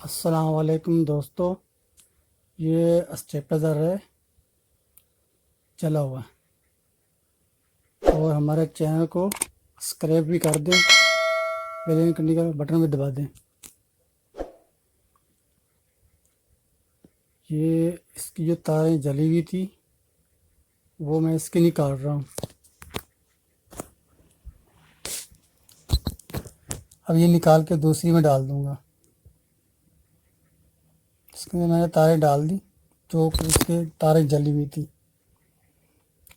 अस्सलाम वालेकुम दोस्तों। ये स्टेपलर है चला हुआ, और हमारे चैनल को सब्सक्राइब भी कर दें, बेल आइकन का बटन भी दबा दें। ये इसकी जो तारें जली हुई थी वो मैं इसकी निकाल रहा हूँ। अब ये निकाल के दूसरी में डाल दूँगा। इसमें मैंने तारें डाल दी जो इसके तारें जली हुई थी।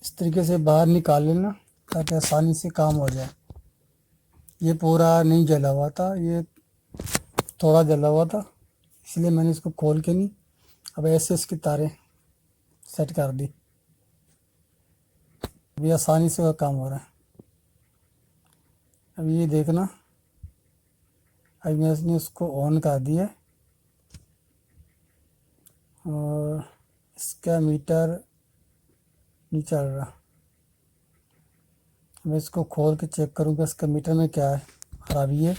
इस तरीके से बाहर निकाल लेना ताकि आसानी से काम हो जाए। ये पूरा नहीं जला हुआ था, ये थोड़ा जला हुआ था, इसलिए मैंने इसको खोल के नहीं, अब ऐसे इसकी तारें सेट कर दी। अभी आसानी से वह काम हो रहा है। अब ये देखना, अभी मैंने उसको ऑन कर दिया और इसका मीटर नहीं चल रहा। मैं इसको खोल के चेक करूँगा इसका मीटर में क्या है खराबी है।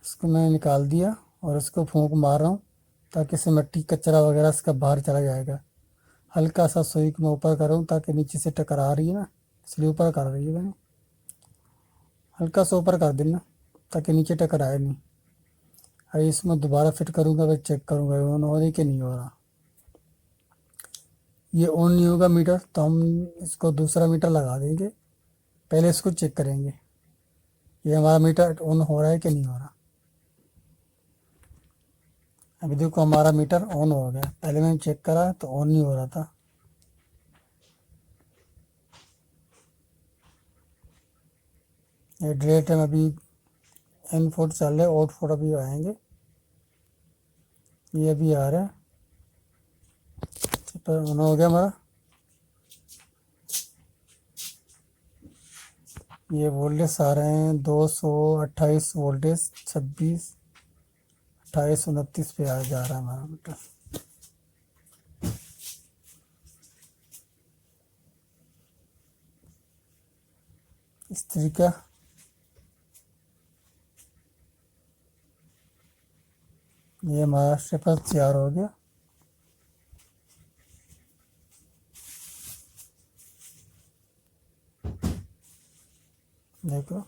इसको मैंने निकाल दिया और इसको फूंक मार रहा हूँ ताकि इससे मिट्टी कचरा वगैरह इसका बाहर चला जाएगा। हल्का सा सुई को मैं ऊपर कर रहा हूँ ताकि नीचे से टकरा रही है ना, इसलिए ऊपर कर रही है मैंने। हल्का सा ऊपर कर देना ताकि नीचे टकराए नहीं। अरे इसमें दोबारा फिट करूँगा, फिर चेक करूँगा ऑन हो रही कि नहीं हो रहा। ये ऑन नहीं होगा मीटर तो हम इसको दूसरा मीटर लगा देंगे, पहले इसको चेक करेंगे ये हमारा मीटर ऑन हो रहा है कि नहीं हो रहा। अभी देखो हमारा मीटर ऑन हो गया, पहले मैंने चेक करा तो ऑन नहीं हो रहा था। ये डे टाइम अभी इन फुट चल रहे, आउट फुट अभी आएंगे। ये अभी आ रहा है, तो ऑन हो गया हमारा। ये वोल्टेज आ रहे हैं 228 वोल्टेज, 26 28 29 पे आ जा रहा है हमारा मीटर। इस तरीका ये हमारा स्टेपल तैयार हो गया। देखो